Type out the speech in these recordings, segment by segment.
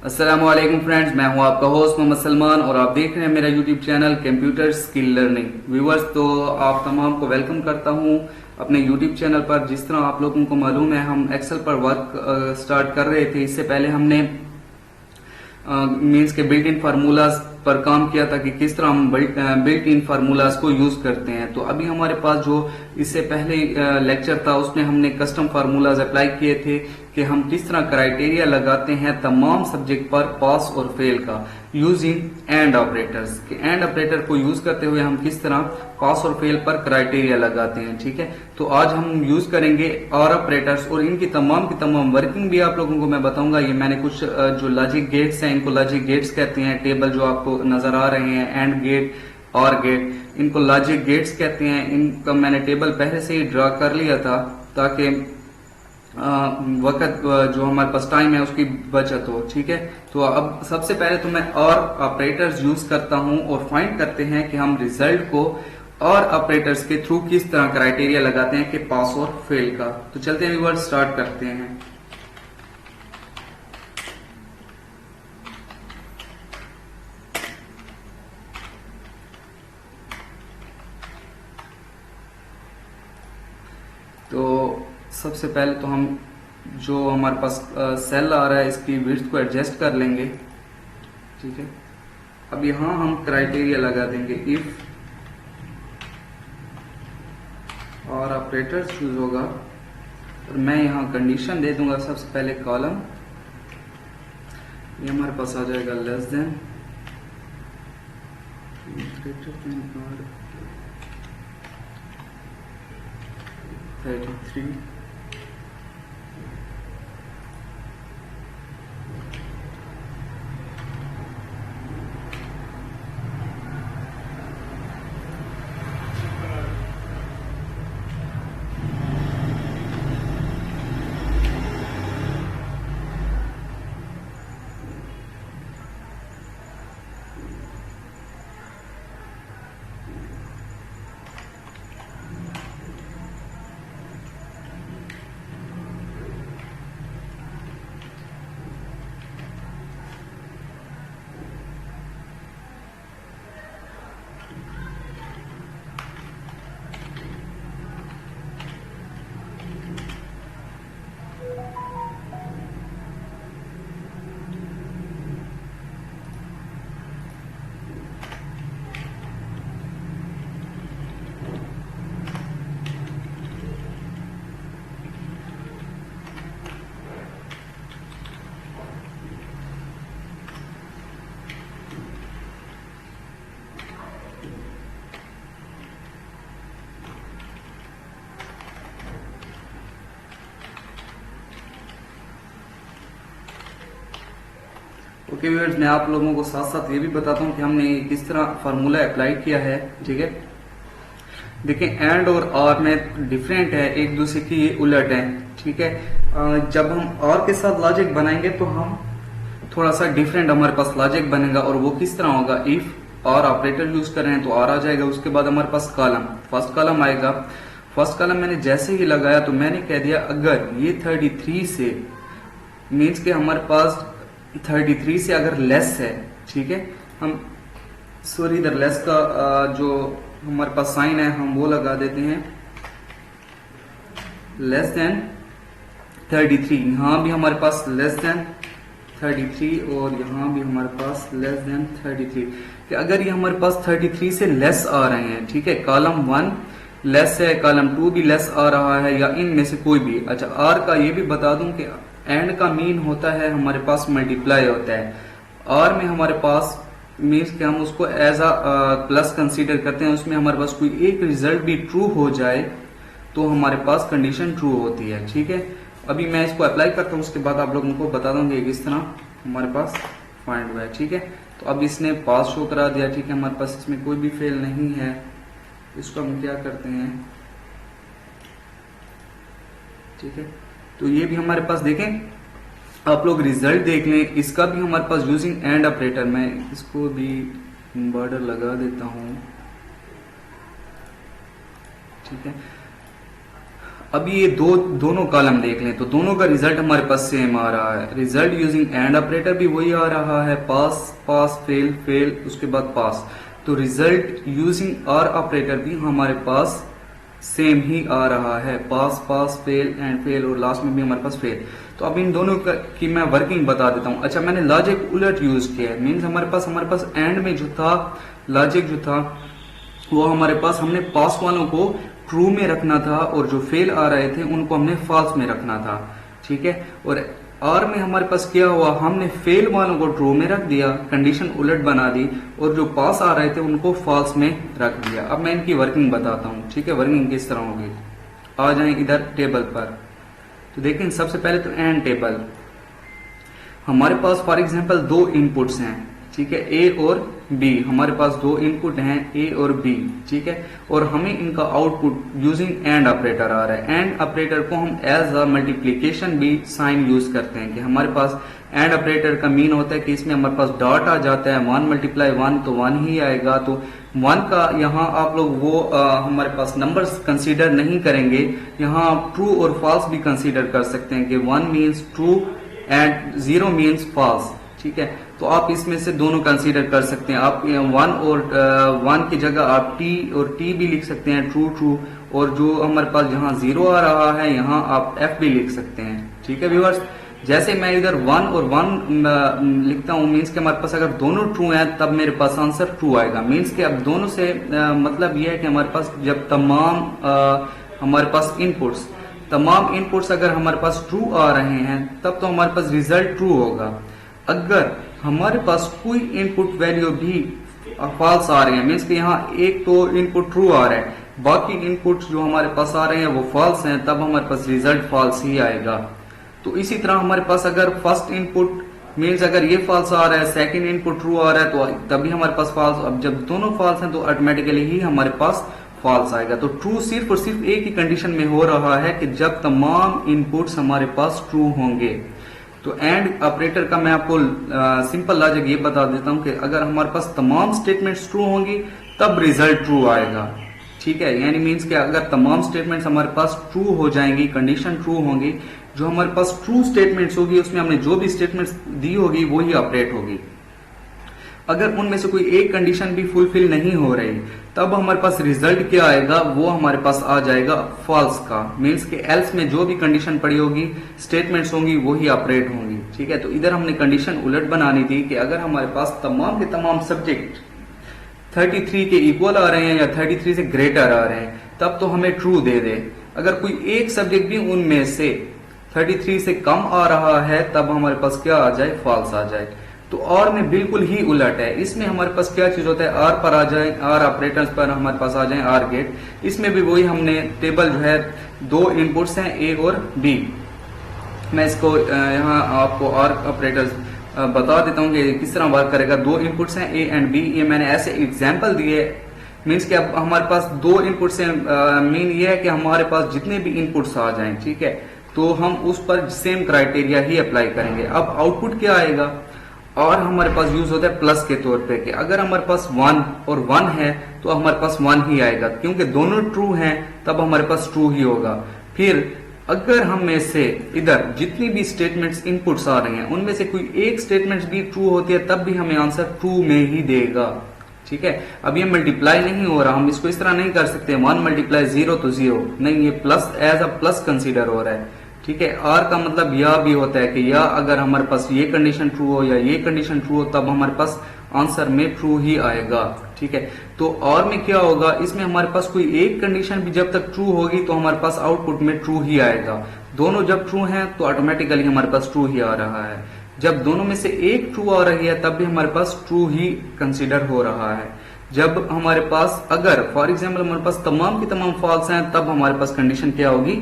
अस्सलामुअलैकुम फ्रेंड्स, मैं हूं आपका होस्ट मोहम्मद सलमान और आप देख रहे हैं मेरा YouTube channel computer skill learning. Viewers, तो आप तमाम को वेलकम करता हूं अपने यूट्यूब चैनल पर। जिस तरह आप लोगों को मालूम है, हम एक्सेल पर वर्क स्टार्ट कर रहे थे। इससे पहले हमने मीन्स के बिल्ट इन फार्मूलाज पर काम किया था कि किस तरह हम बिल्ट इन फार्मूलाज को यूज करते हैं। तो अभी हमारे पास जो इससे पहले लेक्चर था उसमें हमने कस्टम फार्मूलाज अप्लाई किए थे कि हम किस तरह क्राइटेरिया लगाते हैं तमाम सब्जेक्ट पर पास और फेल का यूजिंग एंड ऑपरेटर्स के एंड ऑपरेटर को यूज करते हुए हम किस तरह पास और फेल पर क्राइटेरिया लगाते हैं। ठीक है, तो आज हम यूज करेंगे और ऑपरेटर्स और इनकी तमाम वर्किंग भी आप लोगों को मैं बताऊंगा। ये मैंने कुछ जो लॉजिक गेट्स हैं, इनको लॉजिक गेट्स कहते हैं। टेबल जो आपको नजर आ रहे हैं, एंड गेट और गेट, इनको लॉजिक गेट्स कहते हैं। इनका मैंने टेबल पहले से ही ड्रा कर लिया था ताकि वक्त जो हमारे पास टाइम है उसकी बचत हो। ठीक है, तो अब सबसे पहले तो मैं और ऑपरेटर्स यूज करता हूं और फाइंड करते हैं कि हम रिजल्ट को और ऑपरेटर्स के थ्रू किस तरह क्राइटेरिया लगाते हैं कि पास और फेल का। तो चलते हैं व्यूअर्स, स्टार्ट करते हैं। तो सबसे पहले तो हम जो हमारे पास सेल आ रहा है इसकी विड्थ को एडजस्ट कर लेंगे। ठीक है, अब यहां हम क्राइटेरिया लगा देंगे इफ और ऑपरेटर चूज होगा और मैं यहां कंडीशन दे दूंगा। सबसे पहले कॉलम ये हमारे पास आ जाएगा लेस देन और 33। ओके व्यूअर्स, मैं आप लोगों को साथ साथ ये भी बताता हूँ कि हमने किस तरह फार्मूला अप्लाई किया है। ठीक है, देखिए एंड और और में डिफरेंट है, एक दूसरे की ये उलट है। ठीक है, जब हम और के साथ लॉजिक बनाएंगे तो हम थोड़ा सा डिफरेंट हमारे पास लॉजिक बनेगा। और वो किस तरह होगा, इफ और ऑपरेटर यूज कर रहे हैं तो और आ जाएगा। उसके बाद हमारे पास कॉलम, फर्स्ट कॉलम आएगा। फर्स्ट कॉलम मैंने जैसे ही लगाया तो मैंने कह दिया अगर ये 33 से मीन्स के हमारे पास 33 से अगर लेस है। ठीक है, हम सॉरी इधर लेस का जो हमारे पास साइन है हम वो लगा देते हैं, लेस देन 33। यहां भी हमारे पास लेस देन 33 और यहां भी हमारे पास लेस देन 33। कि अगर ये हमारे पास 33 से लेस आ रहे हैं, ठीक है, कॉलम 1 लेस है, कॉलम 2 भी लेस आ रहा है या इनमें से कोई भी। अच्छा, आर का ये भी बता दूं कि एंड का मीन होता है हमारे पास मल्टीप्लाई होता है। और में हमारे पास मीन्स कि हम उसको एज अ प्लस कंसीडर करते हैं। उसमें हमारे पास कोई एक रिजल्ट भी ट्रू हो जाए तो हमारे पास कंडीशन ट्रू होती है। ठीक है, अभी मैं इसको अप्लाई करता हूँ, उसके बाद आप लोगों को बता दूंगी किस तरह हमारे पास फाइंड हुआ है। ठीक है, तो अब इसने पास शो करा दिया। ठीक है, हमारे पास इसमें कोई भी फेल नहीं है। इसको हम क्या करते हैं, ठीक है, तो ये भी हमारे पास देखें, आप लोग रिजल्ट देख लें। इसका भी हमारे पास यूजिंग एंड ऑपरेटर, मैं इसको भी बॉर्डर लगा देता हूं। ठीक है, अब ये दोनों कॉलम देख लें तो दोनों का रिजल्ट हमारे पास सेम आ रहा है। रिजल्ट यूजिंग एंड ऑपरेटर भी वही आ रहा है, पास पास फेल फेल उसके बाद पास। तो रिजल्ट यूजिंग और ऑपरेटर भी हमारे पास सेम ही आ रहा है, पास पास फेल एंड फेल, और लास्ट में भी हमारे पास फेल। तो अब इन दोनों की मैं वर्किंग बता देता हूँ। अच्छा, मैंने लॉजिक उलट यूज किया है, मीन्स हमारे पास एंड में जो था लॉजिक जो था वो हमारे पास हमने पास वालों को ट्रू में रखना था और जो फेल आ रहे थे उनको हमने फॉल्स में रखना था, ठीक है। और में हमारे पास क्या हुआ, हमने फेल वालों को ट्रू में रख दिया, कंडीशन उलट बना दी, और जो पास आ रहे थे उनको फॉल्स में रख दिया। अब मैं इनकी वर्किंग बताता हूँ, ठीक है। वर्किंग किस तरह होगी, आ जाए इधर टेबल पर। तो देखें सबसे पहले तो एंड टेबल, हमारे पास फॉर एग्जांपल दो इनपुट्स हैं, ठीक है, ए और बी। हमारे पास दो इनपुट हैं ए और बी, ठीक है, और हमें इनका आउटपुट यूजिंग एंड ऑपरेटर आ रहा है। एंड ऑपरेटर को हम एज अ मल्टीप्लीकेशन भी साइन यूज करते हैं कि हमारे पास एंड ऑपरेटर का मीन होता है कि इसमें हमारे पास डॉट आ जाता है, 1 मल्टीप्लाई 1 तो 1 ही आएगा। तो 1 का यहाँ आप लोग वो हमारे पास नंबर्स कंसीडर नहीं करेंगे, यहाँ आप ट्रू और फॉल्स भी कंसीडर कर सकते हैं कि 1 means true and 0 means false, ठीक है। तो आप इसमें से दोनों कंसीडर कर सकते हैं। आप 1 और 1 की जगह आप टी और टी भी लिख सकते हैं, ट्रू ट्रू, और जो हमारे पास जहां 0 आ रहा है यहाँ आप एफ भी लिख सकते हैं, ठीक है व्यूअर्स। जैसे मैं इधर 1 और 1 लिखता हूँ, मीन्स के हमारे पास अगर दोनों ट्रू हैं तब मेरे पास आंसर ट्रू आएगा। मीन्स के अब दोनों से मतलब यह है कि हमारे पास जब तमाम हमारे पास तमाम इनपुट्स अगर हमारे पास ट्रू आ रहे हैं तब तो हमारे पास रिजल्ट ट्रू होगा। अगर हमारे पास कोई इनपुट वैल्यू भी फॉल्स आ रहे हैं, मीन्स कि यहाँ एक तो इनपुट ट्रू आ रहा है, बाकी इनपुट जो हमारे पास आ रहे हैं वो फॉल्स हैं, तब हमारे पास रिजल्ट फॉल्स ही आएगा। तो इसी तरह हमारे पास अगर फर्स्ट इनपुट मीन्स अगर ये फॉल्स आ रहा है, सेकंड इनपुट ट्रू आ रहा है, तो तभी हमारे पास फॉल्स। अब जब दोनों फॉल्स हैं तो ऑटोमेटिकली ही हमारे पास फॉल्स आएगा। तो ट्रू सिर्फ और सिर्फ एक ही कंडीशन में हो रहा है कि जब तमाम इनपुट्स हमारे पास ट्रू होंगे। तो एंड ऑपरेटर का मैं आपको सिंपल लॉजिक ये बता देता हूं कि अगर हमारे पास तमाम स्टेटमेंट्स ट्रू होंगी तब रिजल्ट ट्रू आएगा, ठीक है। यानी मीन्स कि अगर तमाम स्टेटमेंट्स हमारे पास ट्रू हो जाएंगी, कंडीशन ट्रू होंगी, जो हमारे पास ट्रू स्टेटमेंट्स होगी उसमें हमने जो भी स्टेटमेंट्स दी होगी वही ऑपरेट होगी। अगर उनमें से कोई एक कंडीशन भी फुलफिल नहीं हो रही तब हमारे पास रिजल्ट क्या आएगा, वो हमारे पास आ जाएगा फॉल्स का। मीन्स के एल्स में जो भी कंडीशन पड़ी होगी, स्टेटमेंट्स होंगी, वही ऑपरेट होंगी, ठीक है। तो इधर हमने कंडीशन उलट बनानी थी कि अगर हमारे पास तमाम के तमाम सब्जेक्ट 33 के इक्वल आ रहे हैं या 33 से ग्रेटर आ रहे हैं तब तो हमें ट्रू दे दे। अगर कोई एक सब्जेक्ट भी उनमें से 33 से कम आ रहा है तब हमारे पास क्या आ जाए, फॉल्स आ जाए। तो और में बिल्कुल ही उलट है, इसमें हमारे पास क्या चीज होता है, आर पर आ जाए, आर ऑपरेटर्स पर हमारे पास आ जाए आर गेट। इसमें भी वही हमने टेबल जो है दो इनपुट्स हैं ए और बी। मैं इसको यहाँ आपको आर ऑपरेटर्स बता देता हूँ कि किस तरह वर्क करेगा। दो इनपुट्स हैं ए एंड बी, ये मैंने ऐसे एग्जाम्पल दिए। मीन्स कि अब हमारे पास दो इनपुट्स हैं, मीन ये है कि हमारे पास जितने भी इनपुट्स आ जाएं, ठीक है, तो हम उस पर सेम क्राइटेरिया ही अप्लाई करेंगे। अब आउटपुट क्या आएगा, और हमारे पास यूज होता है प्लस के तौर पे कि अगर हमारे पास 1 और 1 है तो हमारे पास 1 ही आएगा, क्योंकि दोनों ट्रू हैं तब हमारे पास ट्रू ही होगा। फिर अगर हम में से इधर जितनी भी स्टेटमेंट्स इनपुट्स आ रहे हैं उनमें से कोई एक स्टेटमेंट भी ट्रू होती है तब भी हमें आंसर ट्रू में ही देगा, ठीक है। अब ये मल्टीप्लाई नहीं हो रहा, हम इसको इस तरह नहीं कर सकते 1 मल्टीप्लाई 0 तो 0 नहीं, ये plus as a plus consider हो रहा है, ठीक है। आर का मतलब या भी होता है कि या अगर हमारे पास ये कंडीशन ट्रू हो या ये कंडीशन ट्रू हो तब हमारे पास आंसर में ट्रू ही आएगा, ठीक है। तो और में क्या होगा, इसमें हमारे पास कोई एक कंडीशन भी जब तक ट्रू होगी तो हमारे पास आउटपुट में ट्रू ही आएगा। दोनों जब ट्रू हैं तो ऑटोमेटिकली हमारे पास ट्रू ही आ रहा है। जब दोनों में से एक ट्रू आ रही है तब भी हमारे पास ट्रू ही कंसिडर हो रहा है। जब हमारे पास अगर फॉर एग्जाम्पल हमारे पास तमाम की तमाम फॉल्स हैं तब हमारे पास कंडीशन क्या होगी,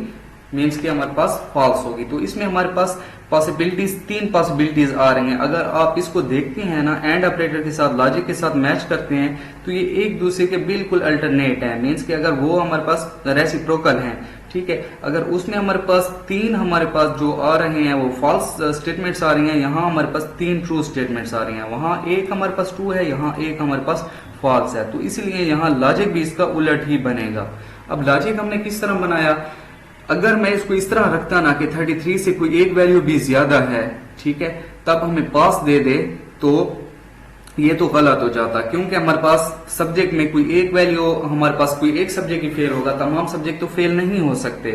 मीन्स कि हमारे पास फॉल्स होगी। तो इसमें हमारे पास पॉसिबिलिटीज 3 पॉसिबिलिटीज आ रही हैं। अगर आप इसको देखते हैं ना, एंड ऑपरेटर के साथ लॉजिक के साथ मैच करते हैं तो ये एक दूसरे के बिल्कुल अल्टरनेट है। मीन्स कि अगर वो हमारे पास रेसिप्रोकल हैं, ठीक है, अगर उसमें हमारे पास 3 हमारे पास जो आ रहे हैं वो फॉल्स स्टेटमेंट्स आ रही हैं, यहाँ हमारे पास 3 ट्रू स्टेटमेंट्स आ रही हैं, वहां एक हमारे पास ट्रू है, यहाँ एक हमारे पास फॉल्स है। तो इसलिए यहाँ लॉजिक भी इसका उलट ही बनेगा। अब लॉजिक हमने किस तरह बनाया, अगर मैं इसको इस तरह रखता ना कि 33 से कोई एक वैल्यू भी ज्यादा है, ठीक है, तब हमें पास दे दे, तो ये तो गलत हो जाता, क्योंकि हमारे पास सब्जेक्ट में कोई एक वैल्यू, हमारे पास कोई एक सब्जेक्ट ही फेल होगा, तमाम सब्जेक्ट तो फेल नहीं हो सकते।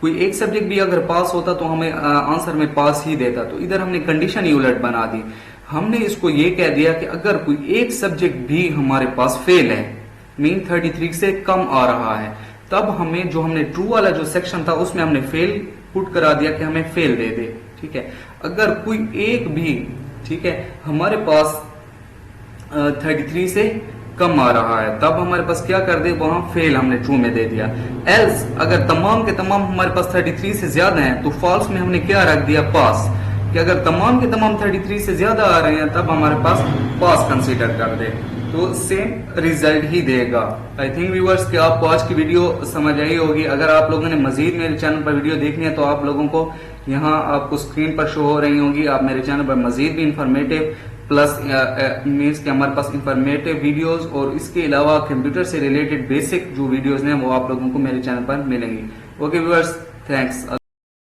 कोई एक सब्जेक्ट भी अगर पास होता तो हमें आंसर में पास ही देता। तो इधर हमने कंडीशन ही उलट बना दी। हमने इसको ये कह दिया कि अगर कोई एक सब्जेक्ट भी हमारे पास फेल है, मीन 33 से कम आ रहा है, तब हमें जो हमने ट्रू वाला जो सेक्शन था उसमें हमने फेल पुट करा दिया कि हमें फेल दे दे, ठीक है। अगर कोई एक भी, ठीक है, हमारे पास 33 से कम आ रहा है, तब हमारे पास क्या कर दे, वहां फेल हमने ट्रू में दे दिया। एल्स अगर तमाम के तमाम हमारे पास 33 से ज्यादा हैं, तो फॉल्स में हमने क्या रख दिया, पास, कि अगर तमाम के तमाम 33 से ज्यादा आ रहे हैं तब हमारे पास पास कंसीडर कर दे, तो सेम रिजल्ट ही देगा। आई थिंक व्यूअर्स कि आपको आज की वीडियो समझ आई होगी। अगर आप लोगों ने मजीद मेरे चैनल पर वीडियो देखनी है तो आप लोगों को यहाँ आपको स्क्रीन पर शो हो रही होंगी। आप मेरे चैनल पर मजीद भी इंफॉर्मेटिव प्लस मीन्स कि हमारे पास इंफॉर्मेटिव वीडियोस और इसके अलावा कंप्यूटर से रिलेटेड बेसिक जो वीडियोस हैं वो आप लोगों को मेरे चैनल पर मिलेंगी। Okay viewers, thanks.